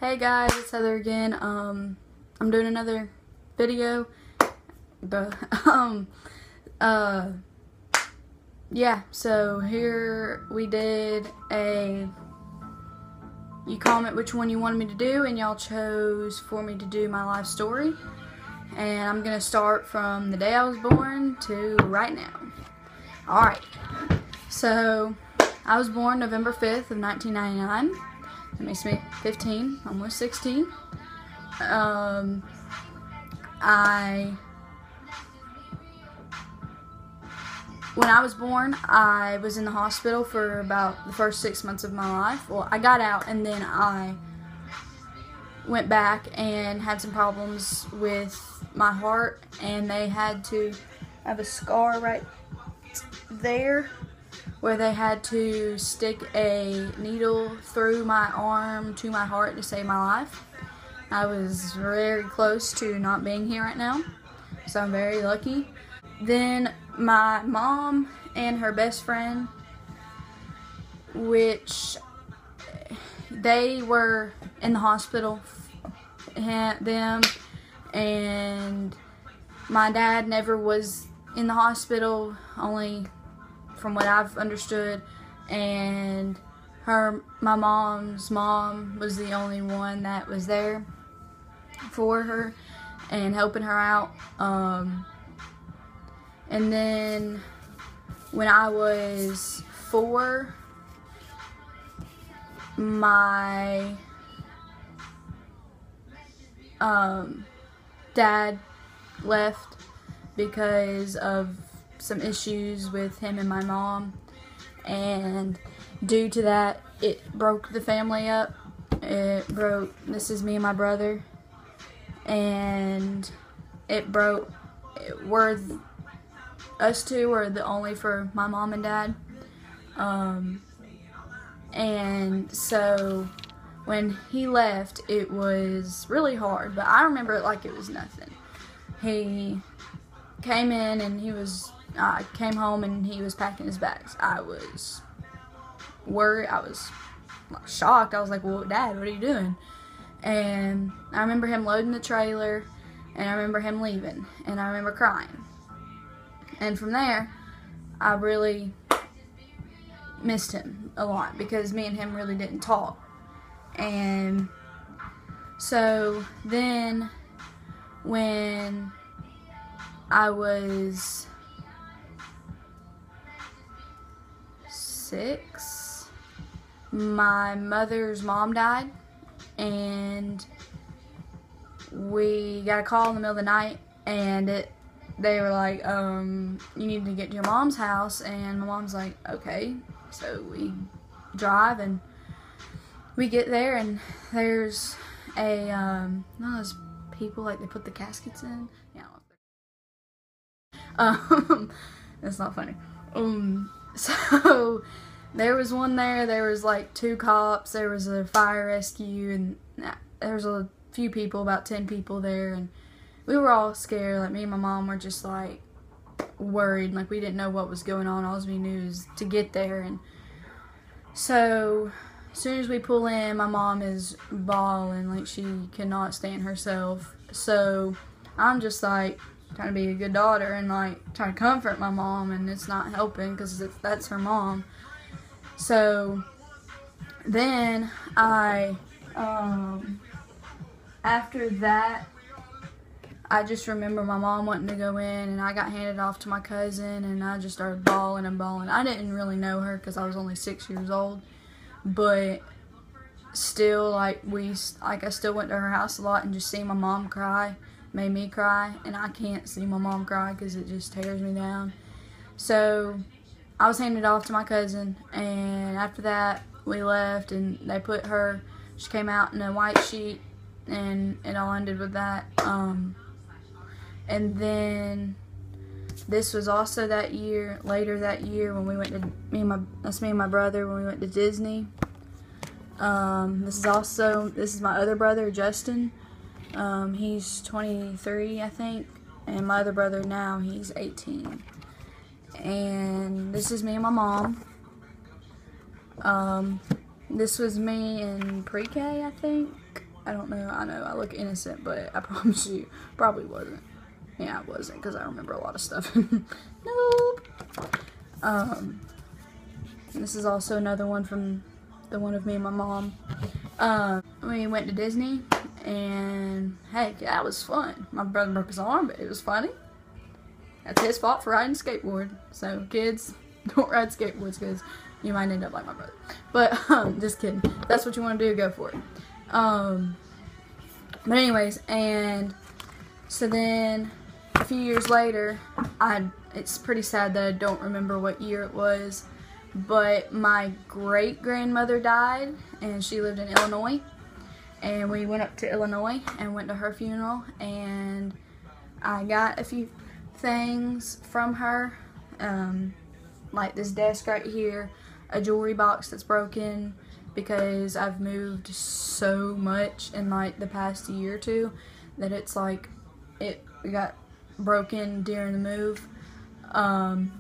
Hey guys, it's Heather again. I'm doing another video. Yeah, so here we did you comment which one you wanted me to do, and y'all chose for me to do my life story. And I'm gonna start from the day I was born to right now. Alright, so I was born November 5th of 1999. That makes me 15, almost 16. When I was born, I was in the hospital for about the first 6 months of my life. Well, I got out and then I went back and had some problems with my heart, and they had to have a scar right there where they had to stick a needle through my arm to my heart to save my life. I was very close to not being here right now, so I'm very lucky. Then my mom and her best friend, which they were in the hospital, them, and my dad never was in the hospital, only from what I've understood, and my mom's mom was the only one that was there for her and helping her out. And then when I was 4, my dad left because of some issues with him and my mom, and due to that it broke the family up. This is me and my brother, and us two were the only for my mom and dad. And so when he left, it was really hard, but I remember it like it was nothing. He came in and I came home and he was packing his bags. I was worried. I was shocked. I was like, well, Dad, what are you doing? And I remember him loading the trailer, and I remember him leaving, and I remember crying. And from there, I really missed him a lot because me and him really didn't talk. And so then when I was 6, my mother's mom died, and we got a call in the middle of the night, and they were like, you need to get to your mom's house. And my mom's like, okay. So we drive and we get there, and there's those people, like, they put the caskets in. Yeah. That's not funny. So there was one there was like 2 cops, there was a fire rescue, and there was a few people, about 10 people there, and we were all scared. Like, me and my mom were just like worried, like we didn't know what was going on. All we knew was to get there. And so as soon as we pull in, my mom is bawling like she cannot stand herself. So I'm just like trying to be a good daughter and like trying to comfort my mom, and it's not helping because that's her mom. So then after that, I just remember my mom wanting to go in, and I got handed off to my cousin, and I just started bawling and bawling. I didn't really know her because I was only 6 years old, but still, I still went to her house a lot, and just seeing my mom cry made me cry, and I can't see my mom cry because it just tears me down. So I was handed off to my cousin, and after that we left, and she came out in a white sheet, and it all ended with that. And then this was also later that year when we went to me and my brother, when we went to Disney. This is my other brother, Justin. He's 23, I think, and my other brother now, he's 18. And this is me and my mom. This was me in pre-K, I think. I don't know. I know I look innocent, but I promise you, probably wasn't. Yeah, I wasn't, because I remember a lot of stuff. Nope. This is also another one from the one of me and my mom. We went to Disney, and hey, that was fun. My brother broke his arm, but it was funny. That's his fault for riding a skateboard. So kids, don't ride skateboards, because you might end up like my brother. But just kidding. If that's what you want to do, go for it. But anyways, and so then a few years later, it's pretty sad that I don't remember what year it was, but my great-grandmother died, and she lived in Illinois, and we went up to Illinois and went to her funeral, and I got a few things from her, like this desk right here, a jewelry box that's broken because I've moved so much in like the past year or two that it's like it got broken during the move.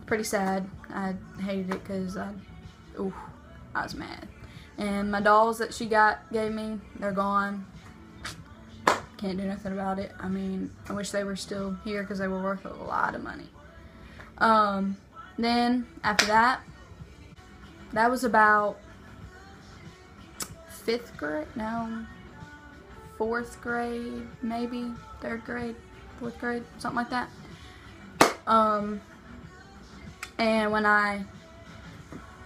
Pretty sad. I hated it because I was mad. And my dolls that she gave me, they're gone. Can't do nothing about it. I mean, I wish they were still here because they were worth a lot of money. Then after that was about 5th grade, no, 4th grade, maybe 3rd grade, 4th grade, something like that. And when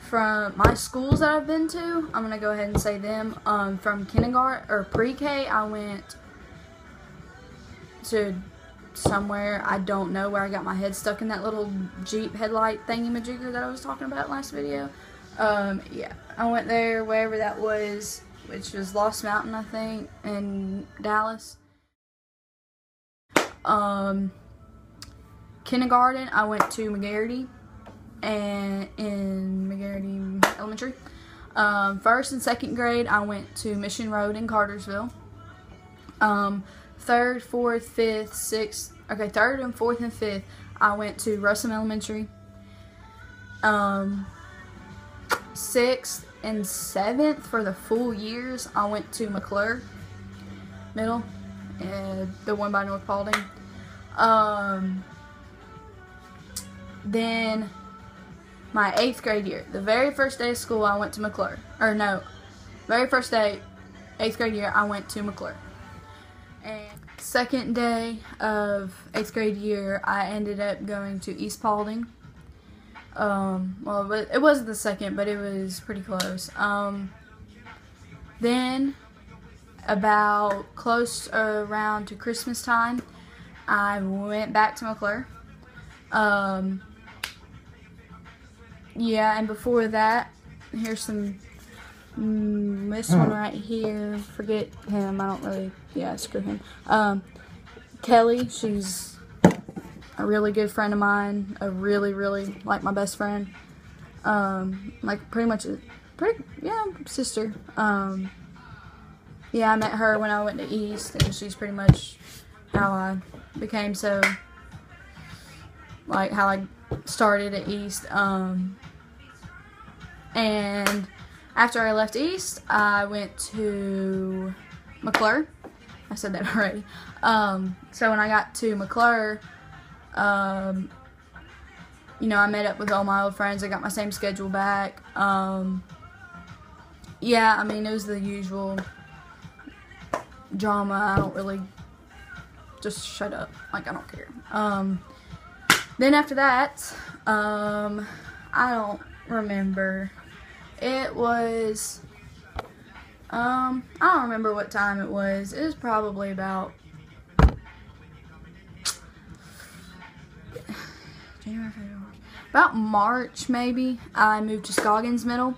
from my schools that I've been to, I'm gonna go ahead and say them. From kindergarten or pre-K, I went to somewhere, I don't know, where I got my head stuck in that little Jeep headlight thingy-majigger that I was talking about last video. Yeah, I went there, wherever that was, which was Lost Mountain, I think, in Dallas. Kindergarten, I went to McGarity, and in McGarity Elementary. 1st and 2nd grade, I went to Mission Road in Cartersville. 3rd, 4th, 5th, 6th, okay, 3rd and 4th and 5th, I went to Russell Elementary. 6th and 7th, for the full years, I went to McClure Middle, the one by North Paulding. Then my 8th grade year, the very first day of school, I went to McClure. Or no, very first day, 8th grade year, I went to McClure. And 2nd day of 8th grade year, I ended up going to East Paulding. Well, it wasn't the 2nd, but it was pretty close. Then, about close around to Christmas time, I went back to McClure. Yeah, and before that, here's some, this one right here, forget him, I don't really, yeah, screw him. Kelly, she's a really good friend of mine, really, like my best friend. Like pretty much, yeah, sister. Yeah, I met her when I went to East, and she's pretty much how I became so, like how I started at East. And after I left East, I went to McClure. I said that already. So when I got to McClure, you know, I met up with all my old friends. I got my same schedule back. Yeah, I mean, it was the usual drama. I don't really, just shut up. Like, I don't care. Then after that, I don't remember. It was, I don't remember what time it was. It was probably about March, maybe. I moved to Scoggins Middle,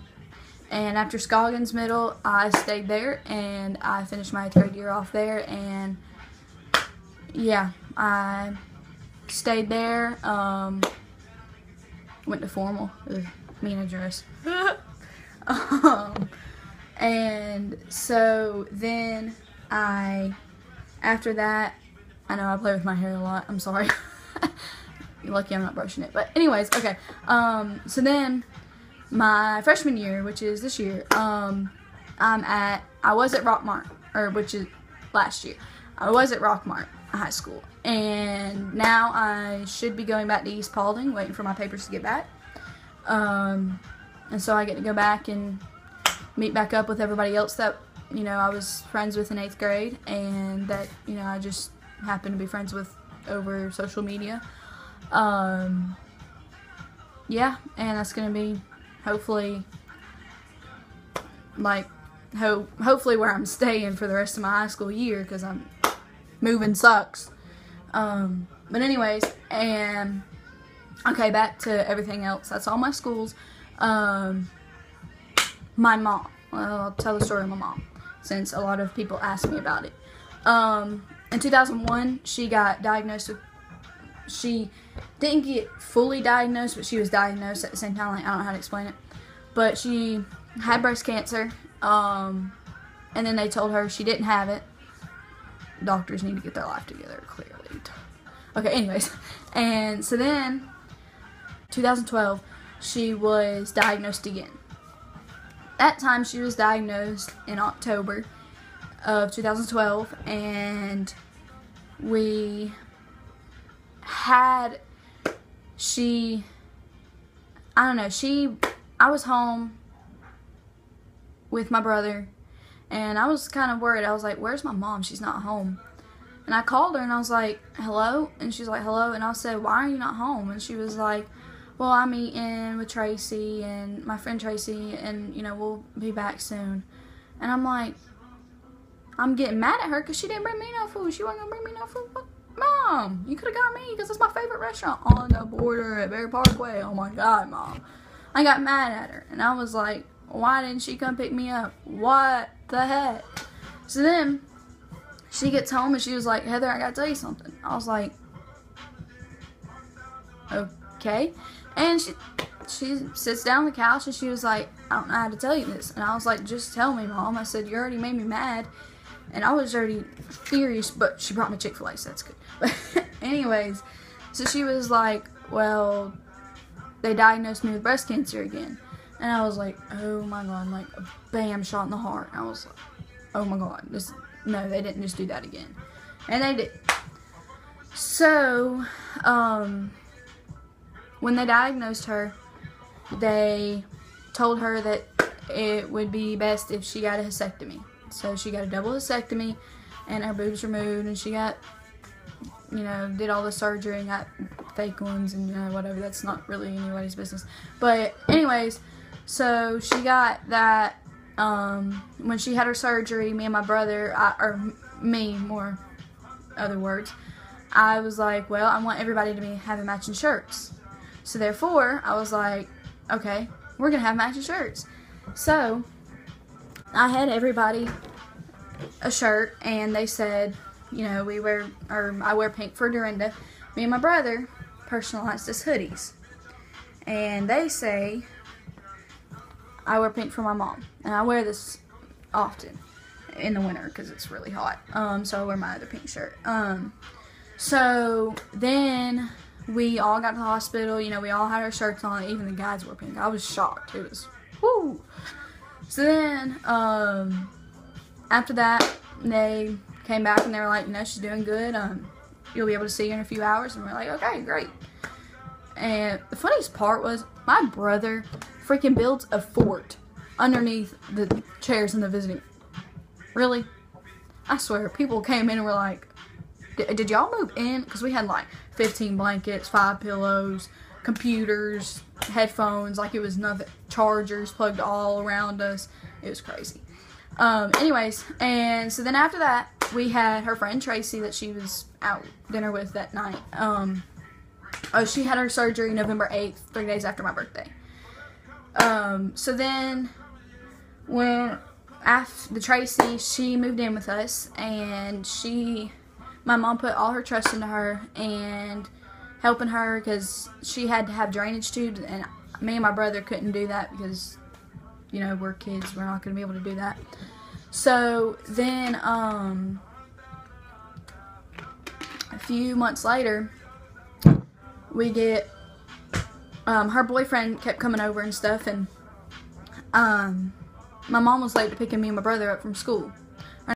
and after Scoggins Middle, I stayed there, and I finished my 8th grade year off there, and yeah, I stayed there. Went to formal. Ugh, mean address. And so then after that, I know I play with my hair a lot, I'm sorry. You're lucky I'm not brushing it, but anyways, okay. So then my freshman year, which is this year, I was at Rockmart, or which is last year. I was at Rockmart High School, and now I should be going back to East Paulding, waiting for my papers to get back. And so I get to go back and meet back up with everybody else that, you know, I was friends with in 8th grade, and that, you know, I just happen to be friends with over social media. Yeah, and that's gonna be hopefully like hopefully where I'm staying for the rest of my high school year, because I'm moving sucks. But anyways, and okay, back to everything else. That's all my schools. My mom. Well, I'll tell the story of my mom, since a lot of people ask me about it. In 2001, she got diagnosed with, she didn't get fully diagnosed, but she was diagnosed at the same time. Like, I don't know how to explain it. But she had breast cancer, and then they told her she didn't have it. Doctors need to get their life together, clearly. Okay, anyways. And so then, 2012, she was diagnosed again. That time she was diagnosed in October of 2012, and we had, I was home with my brother, and I was kind of worried. I was like, where's my mom? She's not home. And I called her, and I was like, hello? And she's like, hello? And I said, why are you not home? And she was like, well, I'm eating with Tracy and my friend Tracy, and, you know, we'll be back soon. And I'm like, I'm getting mad at her because she didn't bring me no food. She wasn't going to bring me no food. Mom, you could have got me, because it's my favorite restaurant on the border at Berry Parkway. Oh my God, Mom. I got mad at her, and I was like, why didn't she come pick me up? What the heck? So then she gets home, and she was like, Heather, I got to tell you something. I was like, okay. And she sits down on the couch, and she was like, I don't know how to tell you this. And I was like, just tell me, Mom. I said, you already made me mad. And I was already furious, but she brought me Chick-fil-A, so that's good. But anyways, so she was like, well, they diagnosed me with breast cancer again. And I was like, oh my God, like a bam shot in the heart. And I was like, oh my God, no, they didn't just do that again. And they did. So, when they diagnosed her, they told her that it would be best if she got a hysterectomy. So she got a double hysterectomy, and her boobs removed, and she got, you know, did all the surgery and got fake ones and, you know, whatever. That's not really anybody's business. But anyways, so she got that, when she had her surgery, me and my brother, more other words, I was like, well, I want everybody to be having matching shirts. So therefore, I was like, okay, we're going to have matching shirts. So I had everybody a shirt, and they said, you know, I wear pink for Dorinda. Me and my brother personalized us hoodies. And they say, I wear pink for my mom. And I wear this often in the winter because it's really hot. So I wear my other pink shirt. So then we all got to the hospital. You know, we all had our shirts on. Even the guys wore pink. I was shocked. It was, whoo. So then, after that, they came back and they were like, you know, she's doing good. You'll be able to see her in a few hours. And we're like, okay, great. And the funniest part was my brother freaking builds a fort underneath the chairs in the visiting. Really? I swear, people came in and were like, did y'all move in? Because we had like 15 blankets, 5 pillows, computers, headphones, like it was nothing, chargers plugged all around us. It was crazy. Anyways, and so then after that, we had her friend Tracy that she was out dinner with that night. She had her surgery November 8th, 3 days after my birthday. So then when after Tracy, she moved in with us, and my mom put all her trust into her and helping her because she had to have drainage tubes, and me and my brother couldn't do that because, you know, we're kids. We're not going to be able to do that. So then, a few months later, we get, her boyfriend kept coming over and stuff, and, my mom was late to picking me and my brother up from school.